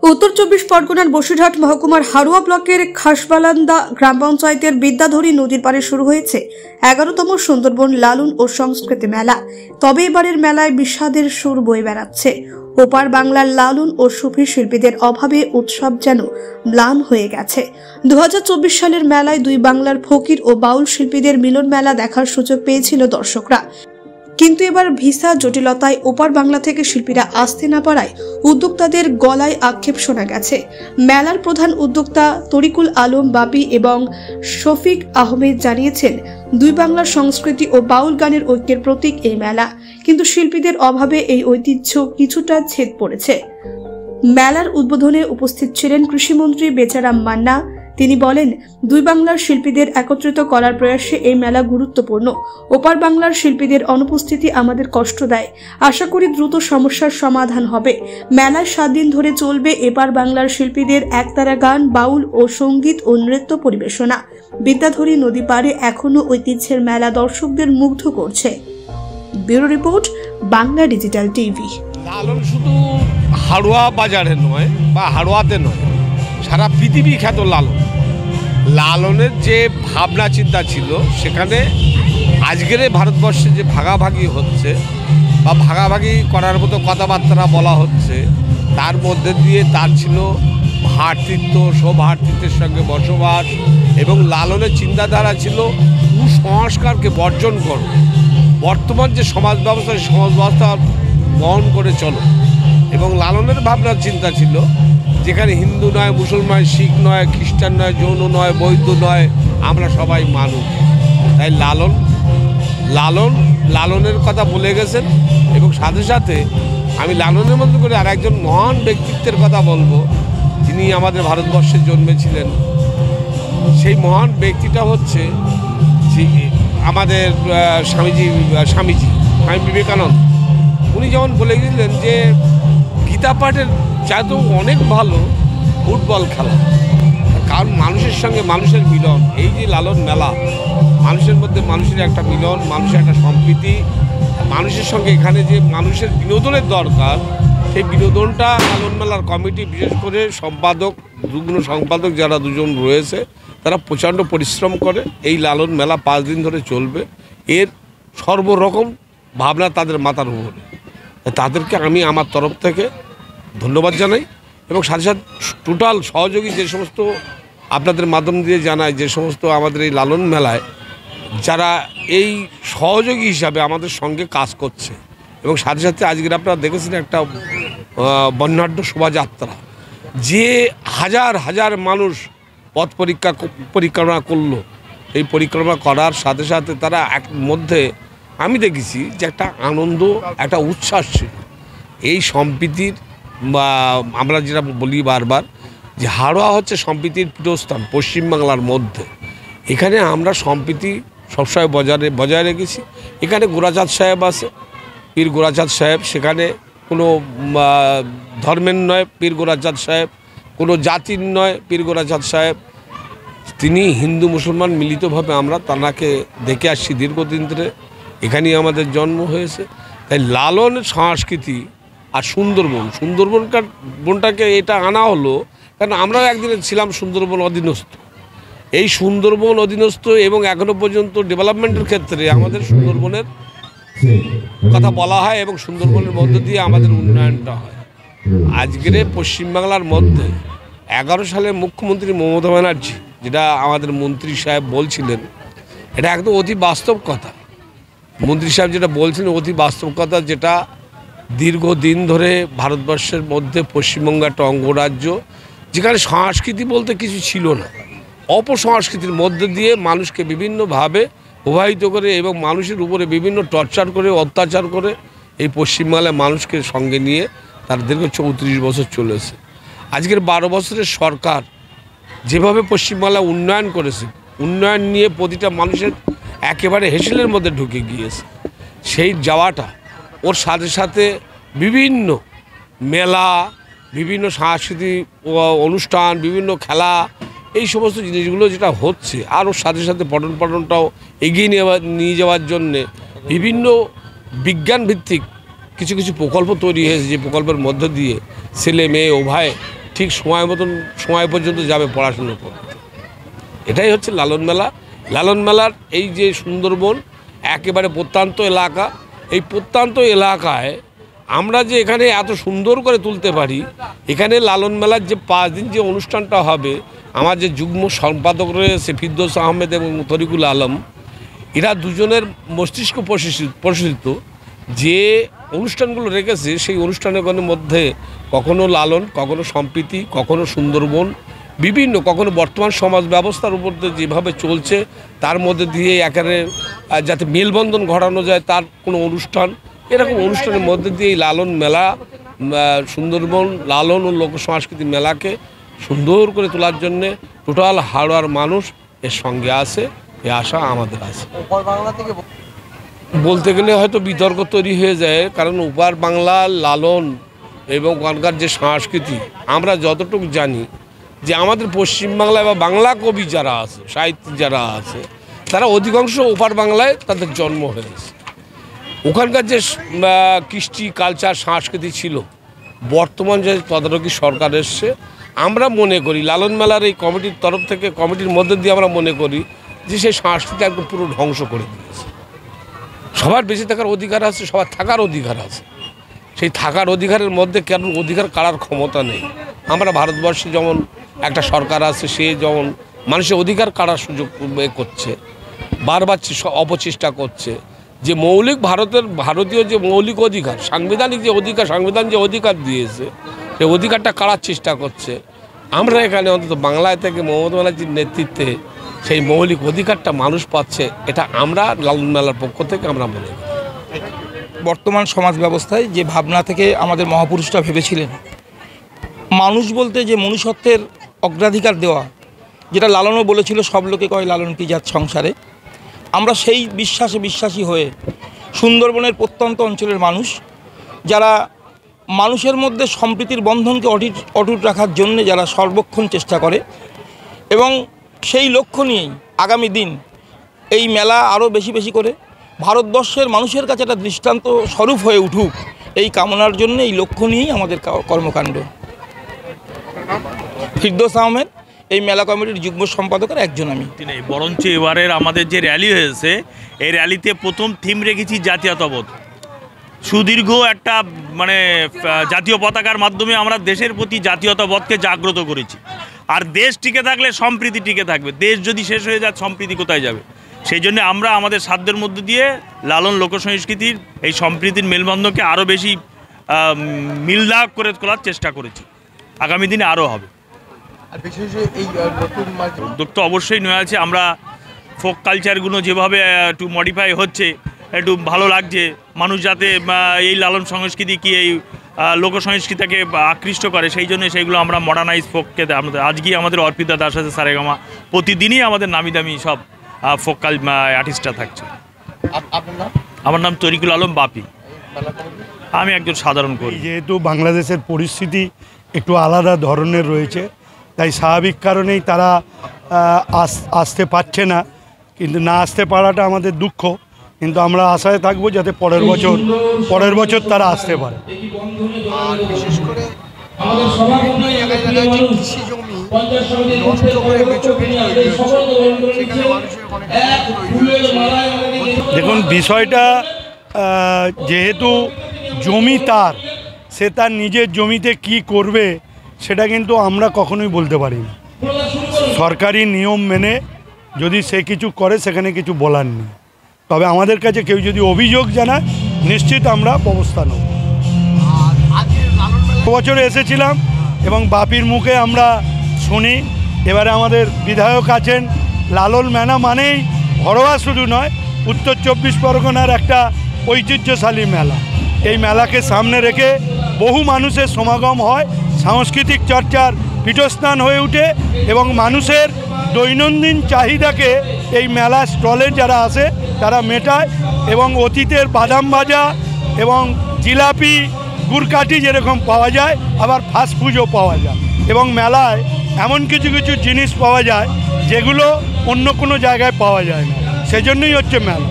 উত্তর চব্বিশ পরগনার বসিরহাট মহকুমার হারোয়া ব্লকের খাসবালান্দা গ্রাম পঞ্চায়েতের বিদ্যাধরী নদীর পাড়ে শুরু হয়েছে 11তম সুন্দরবন লালন ও সংস্কৃতি মেলা। তবে এবারের মেলায় বিষাদের সুর বয়ে বেড়াচ্ছে। ওপার বাংলার লালন ও সুফি শিল্পীদের অভাবে উৎসব যেন ম্লান হয়ে গেছে। 2024 সালের মেলায় দুই বাংলার ফকির ও বাউল শিল্পীদের মিলন মেলা দেখার সুযোগ পেয়েছিল দর্শকরা, কিন্তু এবার ভিসা জটিলতায় ওপার বাংলা থেকে শিল্পীরা আসতে না পারায় উদ্যোক্তাদের গলায় আক্ষেপ শোনা গেছে। মেলার প্রধান উদ্যোক্তা তরিকুল আলম বাপি এবং শফিক আহমেদ জানিয়েছেন, দুই বাংলার সংস্কৃতি ও বাউল গানের ঐক্যের প্রতীক এই মেলা, কিন্তু শিল্পীদের অভাবে এই ঐতিহ্য কিছুটা ছেদ পড়েছে। মেলার উদ্বোধনে উপস্থিত ছিলেন কৃষিমন্ত্রী বেচারাম মান্না। তিনি বলেন, দুই বাংলার শিল্পীদের একত্রিত করার প্রয়াসে এই মেলা গুরুত্বপূর্ণ। ওপার বাংলার শিল্পীদের অনুপস্থিতি আমাদের কষ্ট দেয়। আশা করি দ্রুত সমস্যার সমাধান হবে। মেলায় 7 দিন ধরে চলবে এপার বাংলার শিল্পীদের একতারা গান, বাউল ও সঙ্গীত ও নৃত্য পরিবেশনা। বিদ্যাধরী নদী পাড়ে এখনো ঐতিহ্যের মেলা দর্শকদের মুগ্ধ করছে। Bureau report, Bangla digital TV. Lalon শুধু হাড়োয়া বাজারে নয় বা হাড়োয়াতে নয়, সারা পৃথিবী খ্যাত লালন। লালনের যে ভাবনা চিন্তা ছিল, সেখানে আজকের ভারতবর্ষে যে ভাগাভাগি হচ্ছে বা ভাগাভাগি করার মতো কথাবার্তা বলা হচ্ছে, তার মধ্যে দিয়ে তার ছিল ভ্রাতৃত্ব, সৌভ্রাতৃত্বের সঙ্গে বসবাস, এবং লালনের চিন্তাধারা ছিল কুসংস্কারকে বর্জন করো, বর্তমান যে সমাজ ব্যবস্থা, সমাজ ব্যবস্থা বহন করে চলো। এবং লালনের ভাবনার চিন্তা ছিল, যেখানে হিন্দু নয়, মুসলমান, শিখ নয়, খ্রিস্টান নয়, জৈন নয়, বৌদ্ধ নয়, আমরা সবাই মানুষ। তাই লালনের কথা বলে গেছেন। এবং সাথে সাথে আমি লালনের মধ্যে করে আর একজন মহান ব্যক্তিত্বের কথা বলবো, যিনি আমাদের ভারতবর্ষে জন্মেছিলেন। সেই মহান ব্যক্তিটা হচ্ছে আমাদের স্বামী বিবেকানন্দ। উনি যেমন বলে গেছিলেন যে গীতা পাঠের চাইতেও অনেক ভালো ফুটবল খেলা, কারণ মানুষের সঙ্গে মানুষের মিলন। এই যে লালন মেলা, মানুষের মধ্যে মানুষের একটা মিলন, মানুষের একটা সম্প্রীতি, মানুষের সঙ্গে এখানে যে মানুষের বিনোদনের দরকার, সেই বিনোদনটা লালন মেলার কমিটি, বিশেষ করে সম্পাদক, যুগ্ম সম্পাদক যারা দুজন রয়েছে, তারা প্রচণ্ড পরিশ্রম করে। এই লালন মেলা 5 দিন ধরে চলবে। এর সর্বরকম ভাবনা তাদের মাথার উপরে। তাদেরকে আমি আমার তরফ থেকে ধন্যবাদ জানাই। এবং সাথে সাথে টোটাল সহযোগী যে সমস্ত আপনাদের মাধ্যম দিয়ে জানায়, যে সমস্ত আমাদের এই লালন মেলায় যারা এই সহযোগী হিসাবে আমাদের সঙ্গে কাজ করছে। এবং সাথে সাথে আজকের আপনারা দেখেছেন একটা বর্ণাঢ্য শোভাযাত্রা, যে হাজার হাজার মানুষ পথ পরিক্রমা করলো। এই পরিক্রমা করার সাথে সাথে তারা এক মধ্যে আমি দেখেছি যে একটা আনন্দ, একটা উচ্ছ্বাস ছিল। এই সম্প্রীতির, বা আমরা যেটা বলি বারবার, যে হাড়োয়া হচ্ছে সম্প্রীতির পীঠস্থান পশ্চিমবাংলার মধ্যে। এখানে আমরা সম্প্রীতি সবসময় বজায় রেখেছি। এখানে গোরাচাঁদ সাহেব আছে, পীর গোরাচাঁদ সাহেব, সেখানে কোনো ধর্মের নয় পীর গোরাচাঁদ সাহেব, কোনো জাতির নয় পীর গোরাচাঁদ সাহেব। তিনি হিন্দু মুসলমান মিলিতভাবে আমরা তাঁকে দেখে আসছি দীর্ঘদিন ধরে। এখানেই আমাদের জন্ম হয়েছে। তাই লালন সংস্কৃতি আর সুন্দরবনটাকে এটা আনা হলো, কারণ আমরাও একদিনে ছিলাম সুন্দরবন অধীনস্থ। এই সুন্দরবন অধীনস্থ এবং এখনো পর্যন্ত ডেভেলপমেন্টের ক্ষেত্রে আমাদের সুন্দরবনের কথা বলা হয়, এবং সুন্দরবনের মধ্য দিয়ে আমাদের উন্নয়নটা হয়। আজকের পশ্চিমবাংলার মধ্যে 11 সালে মুখ্যমন্ত্রী মমতা ব্যানার্জি যেটা আমাদের মন্ত্রী সাহেব বলছিলেন, এটা একদম অতি বাস্তব কথা। মন্ত্রী সাহেব যেটা বলছেন অতি বাস্তব কথা, যেটা দীর্ঘদিন ধরে ভারতবর্ষের মধ্যে পশ্চিমবঙ্গ একটা অঙ্গরাজ্য, যেখানে সংস্কৃতি বলতে কিছু ছিল না। অপসংস্কৃতির মধ্যে দিয়ে মানুষকে বিভিন্নভাবে প্রভাবিত করে এবং মানুষের উপরে বিভিন্ন টর্চার করে, অত্যাচার করে এই পশ্চিমবাংলায় মানুষকে সঙ্গে নিয়ে তার দীর্ঘ 34 বছর চলেছে। আজকের 12 বছরের সরকার যেভাবে পশ্চিমবাংলা উন্নয়ন করেছে, উন্নয়ন নিয়ে প্রতিটা মানুষের একেবারে হেসেলের মধ্যে ঢুকে গিয়েছে। সেই যাওয়াটা, ওর সাথে সাথে বিভিন্ন মেলা, বিভিন্ন সাংস্কৃতিক অনুষ্ঠান, বিভিন্ন খেলা, এই সমস্ত জিনিসগুলো যেটা হচ্ছে, আর ওর সাথে সাথে পঠনটাও এগিয়ে নিয়ে যাওয়ার জন্যে বিভিন্ন বিজ্ঞানভিত্তিক কিছু প্রকল্প তৈরি হয়েছে, যে প্রকল্পের মধ্য দিয়ে ছেলে মেয়ে উভয় ঠিক সময় পর্যন্ত যাবে পড়াশুনো করতে। এটাই হচ্ছে লালন মেলা। লালন মেলার এই যে সুন্দরবন একেবারে প্রত্যন্ত এলাকা, এই প্রত্যন্ত এলাকায় আমরা যে এখানে এত সুন্দর করে তুলতে পারি, এখানে লালন মেলার যে 5 দিন যে অনুষ্ঠানটা হবে, আমার যে যুগ্ম সম্পাদক রয়েছে ফিরদৌস আহমেদ এবং তরিকুল আলম, এরা দুজনের মস্তিষ্ক প্রশিক্ষিত যে অনুষ্ঠানগুলো রেখেছে, সেই অনুষ্ঠানের মধ্যে কখনো লালন, কখনো সম্প্রীতি, কখনো সুন্দরবন, বিভিন্ন কখনো বর্তমান সমাজ ব্যবস্থার উপর যেভাবে চলছে তার মধ্যে দিয়ে এখানে যাতে মেলবন্ধন ঘটানো যায় তার কোনো অনুষ্ঠান, এরকম অনুষ্ঠানের মধ্যে দিয়ে এই লালন মেলা, সুন্দরবন লালন ও লোক সংস্কৃতি মেলাকে সুন্দর করে তোলার জন্যে টোটাল হাওড়ার মানুষ এর সঙ্গে আছে, এ আশা আমাদের আছে। বলতে গেলে হয়তো বিতর্ক তৈরি হয়ে যায়, কারণ ওপার বাংলা লালন এবং ওখানকার যে সংস্কৃতি আমরা যতটুকু জানি যে আমাদের পশ্চিমবাংলায় বা বাংলা কবি যারা আছে, সাহিত্যিক যারা আছে, তারা অধিকাংশ ওপার বাংলায় তাদের জন্ম হয়েছে। ওখানকার যে কৃষ্টি কালচার সংস্কৃতি ছিল, বর্তমান যে তদারকি সরকার এসছে, আমরা মনে করি লালন মেলার এই কমিটির তরফ থেকে, কমিটির মধ্যে দিয়ে আমরা মনে করি যে সেই সংস্কৃতি একদম পুরো ধ্বংস করে দিয়েছে। সবার বেঁচে থাকার অধিকার আছে, সবার থাকার অধিকার আছে, সেই থাকার অধিকারের মধ্যে কেন অধিকার কাড়ার ক্ষমতা নেই। আমরা ভারতবর্ষে যেমন একটা সরকার আছে, সে যেমন মানুষের অধিকার কাড়ার সুযোগ করছে, বারবার অপচেষ্টা করছে, যে মৌলিক ভারতীয় যে মৌলিক অধিকার, সাংবিধানিক যে অধিকার, সংবিধান যে অধিকার দিয়েছে, সেই অধিকারটা কাড়ার চেষ্টা করছে। আমরা এখানে অন্তত বাংলায় থেকে মমতা ব্যানার্জির নেতৃত্বে সেই মৌলিক অধিকারটা মানুষ পাচ্ছে, এটা আমরা লালন মেলার পক্ষ থেকে আমরা মনে করি। বর্তমান সমাজ ব্যবস্থায় যে ভাবনা থেকে আমাদের মহাপুরুষরা ভেবেছিলেন, মানুষ বলতে যে মনুষ্যত্বের অগ্রাধিকার দেওয়া, যেটা লালনও বলেছিল, সব লোকে কয় লালন কি জাত সংসারে, আমরা সেই বিশ্বাসী হয়ে সুন্দরবনের প্রত্যন্ত অঞ্চলের মানুষ যারা মানুষের মধ্যে সম্প্রীতির বন্ধনকে অটুট রাখার জন্য যারা সর্বক্ষণ চেষ্টা করে, এবং সেই লক্ষ্য নিয়েই আগামী দিন এই মেলা আরও বেশি করে ভারতবর্ষের মানুষের কাছে একটা দৃষ্টান্ত স্বরূপ হয়ে উঠুক, এই কামনার জন্য, এই লক্ষ্য নিয়েই আমাদের কর্মকাণ্ড। ফিরদৌস আহমেদ, এই মেলা কমিটির যুগ্ম সম্পাদকের একজন আমি। বরঞ্চ এবারের আমাদের যে র্যালি হয়েছে, এই র্যালিতে প্রথম থিম রেখেছি জাতীয়তাবোধ। সুদীর্ঘ একটা জাতীয় পতাকার মাধ্যমে আমরা দেশের প্রতি জাতীয়তাবোধকে জাগ্রত করেছি। আর দেশ টিকে থাকলে সম্প্রীতি টিকে থাকবে, দেশ যদি শেষ হয়ে যায় সম্প্রীতি কোথায় যাবে? সেই জন্য আমরা আমাদের সাধ্যের মধ্যে দিয়ে লালন লোকসংস্কৃতির এই সম্প্রীতির মেলবন্ধনকে আরও বেশি মিলদাক করে তোলার চেষ্টা করেছি। আগামী দিনে আরও হবে। উদ্যোগ তো অবশ্যই নেওয়া আছে। আমরা ফোক কালচারগুলো যেভাবে একটু মডিফাই হচ্ছে, একটু ভালো লাগছে, মানুষ যাতে এই লালন সংস্কৃতিকে, এই লোকসংস্কৃতিকে আকৃষ্ট করে, সেই জন্য সেইগুলো আমরা মডার্নাইজ ফোককে আজকেই আমাদের অর্পিতা দাস আছে সারেগামা, প্রতিদিনই আমাদের নামি দামি সব ফোক আর্টিস্টরা থাকছে। আমার নাম তরিকুল আলম বাপি, আমি একজন সাধারণ কর্মী। যেহেতু বাংলাদেশের পরিস্থিতি একটু আলাদা ধরনের রয়েছে, তাই স্বাভাবিক কারণেই তারা আসতে পারছে না, কিন্তু না আসতে পারাটা আমাদের দুঃখ, কিন্তু আমরা আশায় থাকবো যাতে পরের বছর তারা আসতে পারে। বিশেষ করে দেখুন, বিষয়টা যেহেতু জমি তার, সে তার নিজের জমিতে কি করবে সেটা কিন্তু আমরা কখনোই বলতে পারি না। সরকারি নিয়ম মেনে যদি সে কিছু করে সেখানে কিছু বলার নেই, তবে আমাদের কাছে কেউ যদি অভিযোগ জানায় নিশ্চিত আমরা ব্যবস্থা নেব। বছর এসেছিলাম এবং বাপির মুখে আমরা শুনি, এবারে আমাদের বিধায়ক আছেন। লালন মেলা মানেই ঘরোয়া শুধু নয়, উত্তর 24 পরগনার একটা ঐতিহ্যশালী মেলা। এই মেলাকে সামনে রেখে বহু মানুষের সমাগম হয়, সাংস্কৃতিক চর্চার পীঠস্থান হয়ে ওঠে এবং মানুষের দৈনন্দিন চাহিদাকে এই মেলা স্টলে যারা আসে তারা মেটায়, এবং অতীতের বাদাম ভাজা এবং জিলাপি, গুড়কাঠি যেরকম পাওয়া যায়, আবার ফাস্টফুডও পাওয়া যায়, এবং মেলায় এমন কিছু জিনিস পাওয়া যায় যেগুলো অন্য কোনো জায়গায় পাওয়া যায় না। সেজন্যই হচ্ছে মেলা।